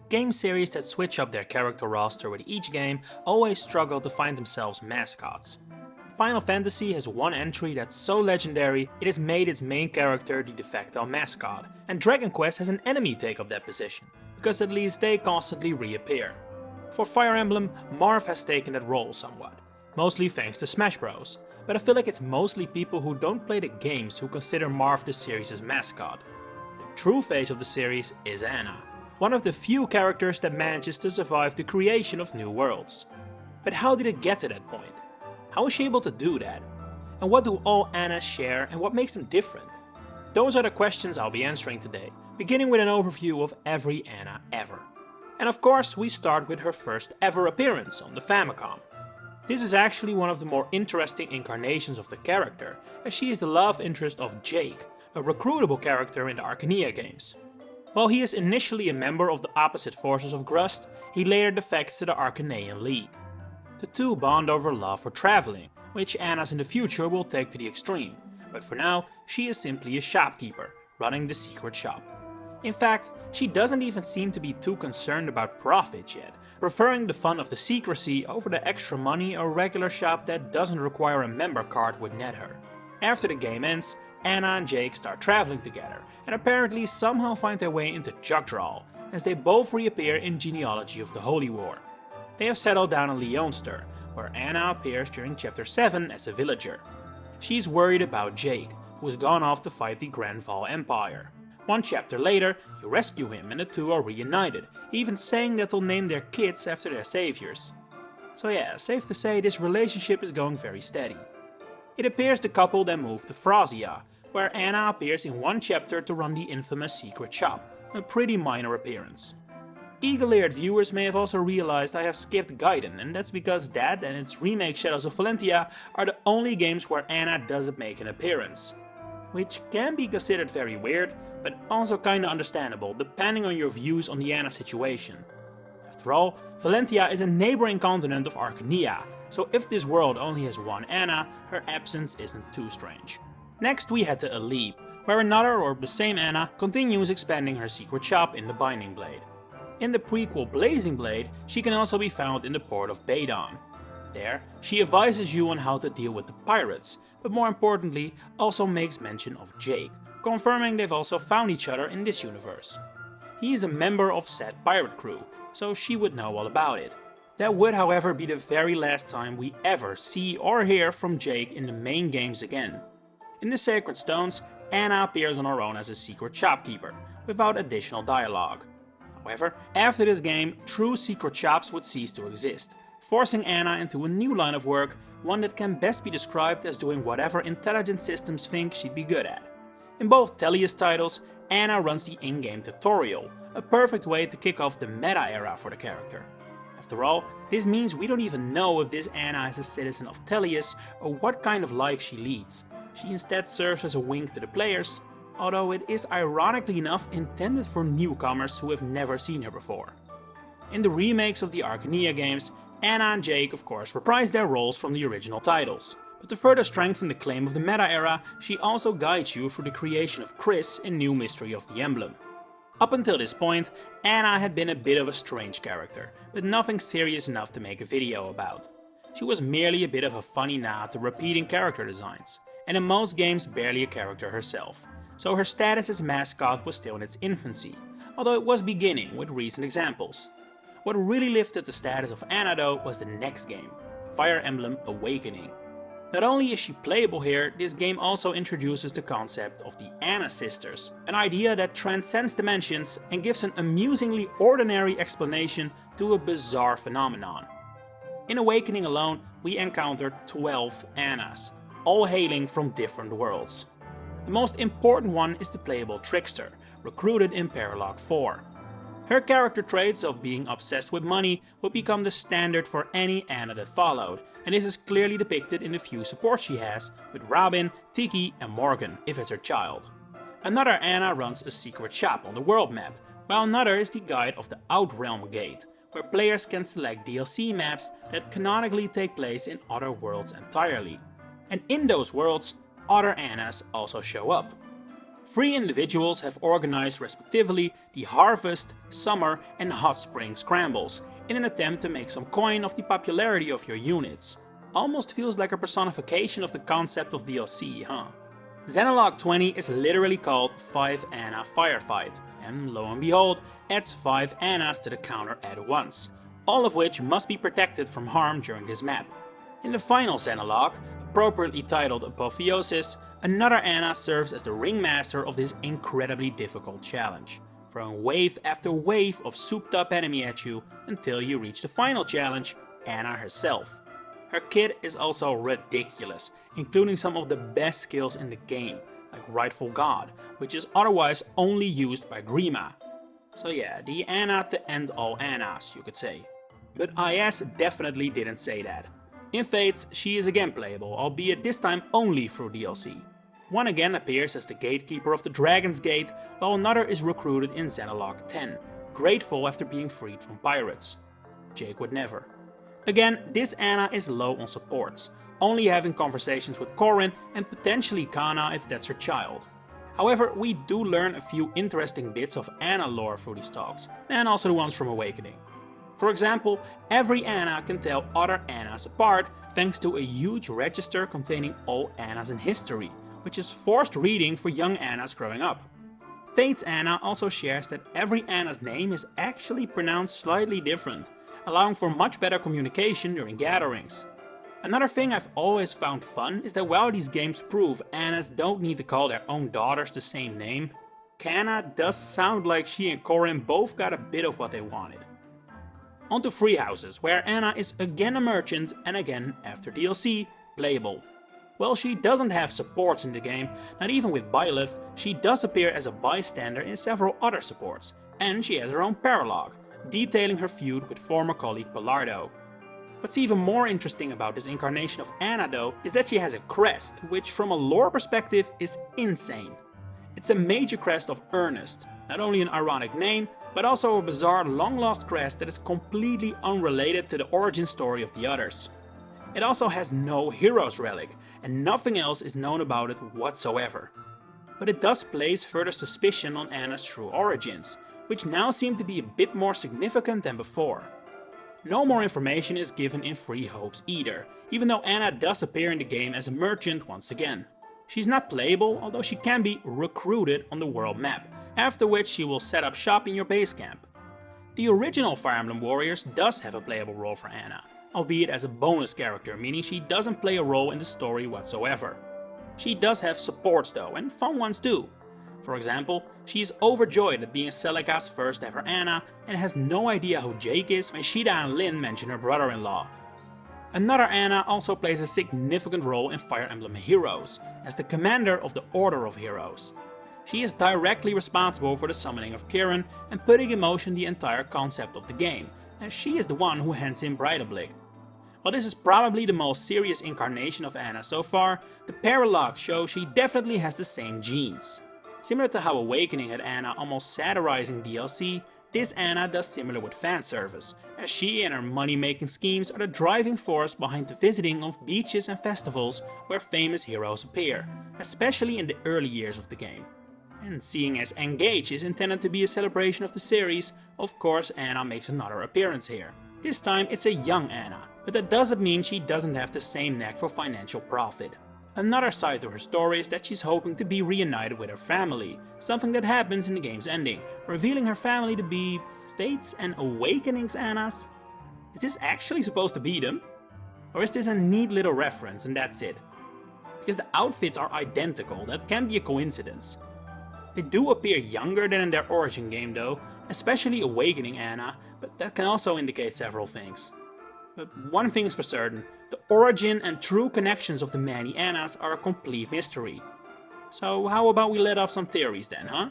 Game series that switch up their character roster with each game always struggle to find themselves mascots. Final Fantasy has one entry that's so legendary it has made its main character the de facto mascot, and Dragon Quest has an enemy take up that position, because at least they constantly reappear. For Fire Emblem, Marth has taken that role somewhat, mostly thanks to Smash Bros, but I feel like it's mostly people who don't play the games who consider Marth the series' mascot. The true face of the series is Anna, one of the few characters that manages to survive the creation of new worlds. But how did it get to that point? How was she able to do that? And what do all Annas share and what makes them different? Those are the questions I'll be answering today, beginning with an overview of every Anna ever. And of course we start with her first ever appearance on the Famicom. This is actually one of the more interesting incarnations of the character, as she is the love interest of Jake, a recruitable character in the Arcania games. While he is initially a member of the opposite forces of Grust, he later defects to the Arcanian League. The two bond over love for traveling, which Annas in the future will take to the extreme, but for now she is simply a shopkeeper, running the secret shop. In fact, she doesn't even seem to be too concerned about profit yet, preferring the fun of the secrecy over the extra money a regular shop that doesn't require a member card would net her. After the game ends, Anna and Jake start traveling together, and apparently somehow find their way into Jugdrawl, as they both reappear in Genealogy of the Holy War. They have settled down in Leonster, where Anna appears during Chapter 7 as a villager. She's worried about Jake, who has gone off to fight the Granval Empire. One chapter later, you rescue him and the two are reunited, even saying that they'll name their kids after their saviors. So yeah, safe to say this relationship is going very steady. It appears the couple then move to Phrasia, where Anna appears in one chapter to run the infamous secret shop, a pretty minor appearance. Eagle-eared viewers may have also realized I have skipped Gaiden, and that's because that and its remake Shadows of Valentia are the only games where Anna doesn't make an appearance. Which can be considered very weird, but also kinda understandable depending on your views on the Anna situation. After all, Valentia is a neighboring continent of Arcania, so if this world only has one Anna, her absence isn't too strange. Next we head to Alib, where another or the same Anna continues expanding her secret shop in the Binding Blade. In the prequel Blazing Blade, she can also be found in the port of Badon. There, she advises you on how to deal with the pirates, but more importantly, also makes mention of Jake, confirming they've also found each other in this universe. He is a member of said pirate crew, so she would know all about it. That would however be the very last time we ever see or hear from Jake in the main games again. In the Sacred Stones, Anna appears on her own as a secret shopkeeper, without additional dialogue. However, after this game, true secret shops would cease to exist, forcing Anna into a new line of work, one that can best be described as doing whatever intelligent systems think she'd be good at. In both Tellius titles, Anna runs the in-game tutorial, a perfect way to kick off the meta era for the character. After all, this means we don't even know if this Anna is a citizen of Tellius or what kind of life she leads. She instead serves as a wink to the players, although it is ironically enough intended for newcomers who have never seen her before. In the remakes of the Arcania games, Anna and Jake of course reprise their roles from the original titles, but to further strengthen the claim of the meta era, she also guides you through the creation of Chris in New Mystery of the Emblem. Up until this point, Anna had been a bit of a strange character, but nothing serious enough to make a video about. She was merely a bit of a funny nod to repeating character designs, and in most games barely a character herself, so her status as mascot was still in its infancy, although it was beginning with recent examples. What really lifted the status of Anna though was the next game, Fire Emblem Awakening. Not only is she playable here, this game also introduces the concept of the Anna sisters, an idea that transcends dimensions and gives an amusingly ordinary explanation to a bizarre phenomenon. In Awakening alone, we encountered 12 Annas, all hailing from different worlds. The most important one is the playable Trickster, recruited in Paralog 4. Her character traits of being obsessed with money would become the standard for any Anna that followed, and this is clearly depicted in the few supports she has, with Robin, Tiki and Morgan, if it's her child. Another Anna runs a secret shop on the world map, while another is the guide of the Outrealm Gate, where players can select DLC maps that canonically take place in other worlds entirely. And in those worlds, other Annas also show up. 3 individuals have organized respectively the Harvest, Summer and Hot Spring Scrambles in an attempt to make some coin off the popularity of your units. Almost feels like a personification of the concept of DLC, huh? Xenalog 20 is literally called 5 Anna Firefight, and lo and behold, adds 5 Annas to the counter at once, all of which must be protected from harm during this map. In the final Xenalog, appropriately titled Apotheosis, another Anna serves as the ringmaster of this incredibly difficult challenge, throwing wave after wave of souped up enemy at you until you reach the final challenge, Anna herself. Her kit is also ridiculous, including some of the best skills in the game, like Rightful God, which is otherwise only used by Grima. So yeah, the Anna to end all Annas, you could say. But IS definitely didn't say that. In Fates, she is again playable, albeit this time only through DLC. One again appears as the gatekeeper of the Dragon's Gate, while another is recruited in Xenalog 10, grateful after being freed from pirates. Jake would never. Again, this Anna is low on supports, only having conversations with Corrin and potentially Kana if that's her child. However, we do learn a few interesting bits of Anna lore through these talks, and also the ones from Awakening. For example, every Anna can tell other Annas apart thanks to a huge register containing all Annas in history, which is forced reading for young Annas growing up. Fate's Anna also shares that every Anna's name is actually pronounced slightly different, allowing for much better communication during gatherings. Another thing I've always found fun is that while these games prove Annas don't need to call their own daughters the same name, Kana does sound like she and Corrin both got a bit of what they wanted. On to Free Houses, where Anna is again a merchant and again, after DLC, playable. While she doesn't have supports in the game, not even with Byleth, she does appear as a bystander in several other supports, and she has her own paralogue, detailing her feud with former colleague Pallardo. What's even more interesting about this incarnation of Anna though, is that she has a crest, which from a lore perspective is insane. It's a major crest of Earnest, not only an ironic name, but also a bizarre long-lost crest that is completely unrelated to the origin story of the others. It also has no hero's relic, and nothing else is known about it whatsoever. But it does place further suspicion on Anna's true origins, which now seem to be a bit more significant than before. No more information is given in Free Hopes either, even though Anna does appear in the game as a merchant once again. She's not playable, although she can be recruited on the world map, after which she will set up shop in your base camp. The original Fire Emblem Warriors does have a playable role for Anna, albeit as a bonus character, meaning she doesn't play a role in the story whatsoever. She does have supports though, and fun ones too. For example, she is overjoyed at being Celica's first ever Anna and has no idea who Jake is when Shida and Lyn mention her brother-in-law. Another Anna also plays a significant role in Fire Emblem Heroes, as the commander of the Order of Heroes. She is directly responsible for the summoning of Kirin and putting in motion the entire concept of the game, as she is the one who hands in Breidablik. While this is probably the most serious incarnation of Anna so far, the paralogs show she definitely has the same genes. Similar to how Awakening had Anna almost satirizing DLC, this Anna does similar with fan service, as she and her money-making schemes are the driving force behind the visiting of beaches and festivals where famous heroes appear, especially in the early years of the game. And seeing as Engage is intended to be a celebration of the series, of course Anna makes another appearance here. This time it's a young Anna, but that doesn't mean she doesn't have the same knack for financial profit. Another side to her story is that she's hoping to be reunited with her family, something that happens in the game's ending, revealing her family to be Fates and Awakenings Annas? Is this actually supposed to be them? Or is this a neat little reference and that's it? Because the outfits are identical, that can be a coincidence. They do appear younger than in their origin game though, especially Awakening Anna, but that can also indicate several things. But one thing is for certain, the origin and true connections of the many Annas are a complete mystery. So how about we let off some theories then, huh?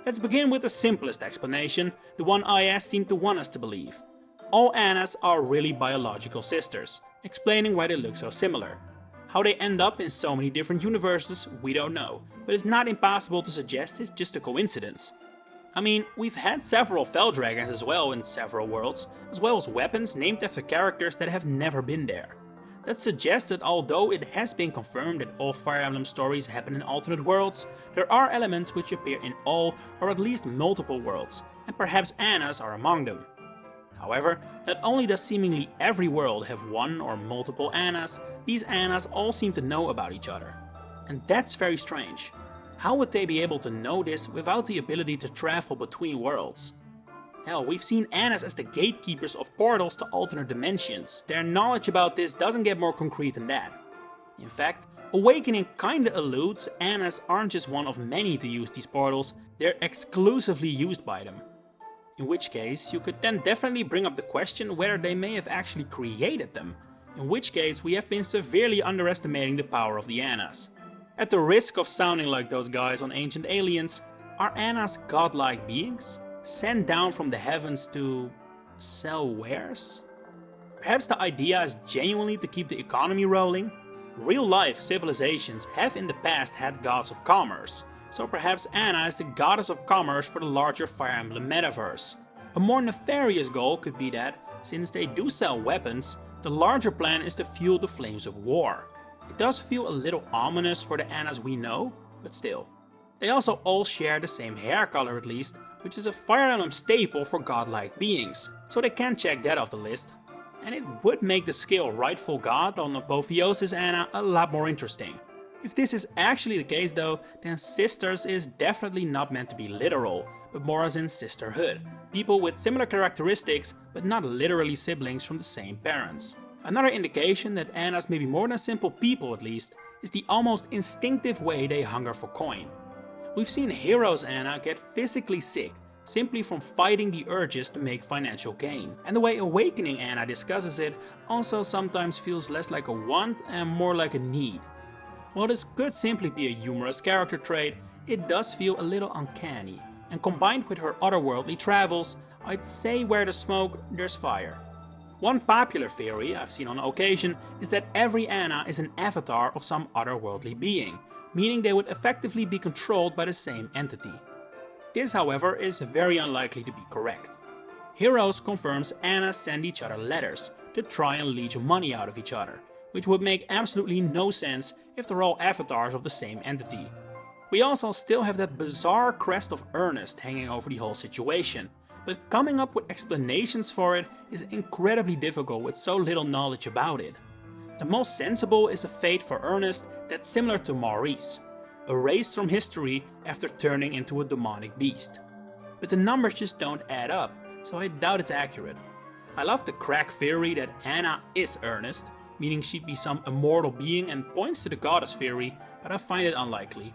Let's begin with the simplest explanation, the one IS seemed to want us to believe. All Annas are really biological sisters, explaining why they look so similar. How they end up in so many different universes, we don't know, but it's not impossible to suggest it's just a coincidence. I mean, we've had several Fell Dragons as well in several worlds, as well as weapons named after characters that have never been there. that suggests that although it has been confirmed that all Fire Emblem stories happen in alternate worlds, there are elements which appear in all or at least multiple worlds, and perhaps Anna's are among them. However, not only does seemingly every world have one or multiple Annas, these Annas all seem to know about each other. And that's very strange. How would they be able to know this without the ability to travel between worlds? Hell, we've seen Annas as the gatekeepers of portals to alternate dimensions. Their knowledge about this doesn't get more concrete than that. In fact, Awakening kinda alludes Annas aren't just one of many to use these portals, they're exclusively used by them. In which case, you could then definitely bring up the question whether they may have actually created them, in which case we have been severely underestimating the power of the Annas. At the risk of sounding like those guys on Ancient Aliens, are Annas godlike beings? Sent down from the heavens to sell wares? Perhaps the idea is genuinely to keep the economy rolling? Real-life civilizations have in the past had gods of commerce, so perhaps Anna is the goddess of commerce for the larger Fire Emblem metaverse. A more nefarious goal could be that, since they do sell weapons, the larger plan is to fuel the flames of war. It does feel a little ominous for the Annas we know, but still. They also all share the same hair color at least, which is a Fire Emblem staple for godlike beings, so they can check that off the list. And it would make the scale rightful god on Apotheosis Anna a lot more interesting. If this is actually the case though, then sisters is definitely not meant to be literal, but more as in sisterhood. People with similar characteristics, but not literally siblings from the same parents. Another indication that Annas may be more than simple people at least, is the almost instinctive way they hunger for coin. We've seen Heroes Anna get physically sick, simply from fighting the urges to make financial gain. And the way Awakening Anna discusses it also sometimes feels less like a want and more like a need. While this could simply be a humorous character trait, it does feel a little uncanny. And combined with her otherworldly travels, I'd say where there's smoke, there's fire. One popular theory I've seen on occasion is that every Anna is an avatar of some otherworldly being, meaning they would effectively be controlled by the same entity. This, however, is very unlikely to be correct. Heroes confirms Annas send each other letters to try and leech money out of each other, which would make absolutely no sense if they're all avatars of the same entity. We also still have that bizarre crest of earnest hanging over the whole situation, but coming up with explanations for it is incredibly difficult with so little knowledge about it. The most sensible is a fate for Ernest that's similar to Maurice, erased from history after turning into a demonic beast. But the numbers just don't add up, so I doubt it's accurate. I love the crack theory that Anna is Ernest, meaning she'd be some immortal being and points to the goddess theory, but I find it unlikely.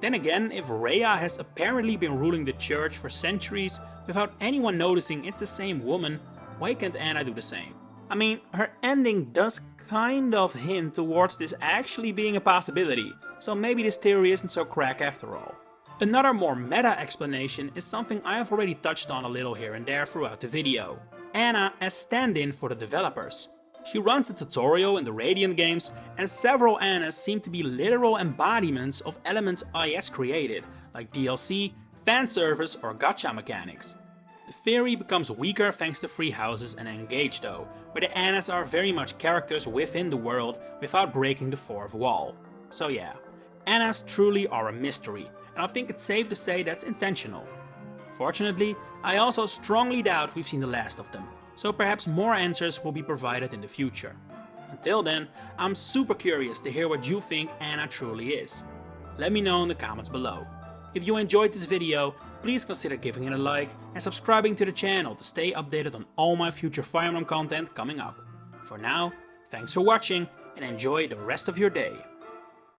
Then again, if Rhea has apparently been ruling the church for centuries without anyone noticing it's the same woman, why can't Anna do the same? I mean, her ending does kind of hint towards this actually being a possibility, so maybe this theory isn't so crack after all. Another more meta explanation is something I have already touched on a little here and there throughout the video. Anna as stand-in for the developers. She runs the tutorial in the Radiant games, and several Annas seem to be literal embodiments of elements IS created, like DLC, fan service or gacha mechanics. The theory becomes weaker thanks to Free Houses and Engage though, where the Annas are very much characters within the world without breaking the fourth wall. So yeah, Annas truly are a mystery, and I think it's safe to say that's intentional. Fortunately, I also strongly doubt we've seen the last of them, so perhaps more answers will be provided in the future. Until then, I'm super curious to hear what you think Anna truly is. Let me know in the comments below. If you enjoyed this video, please consider giving it a like and subscribing to the channel to stay updated on all my future Fire Emblem content coming up. For now, thanks for watching and enjoy the rest of your day.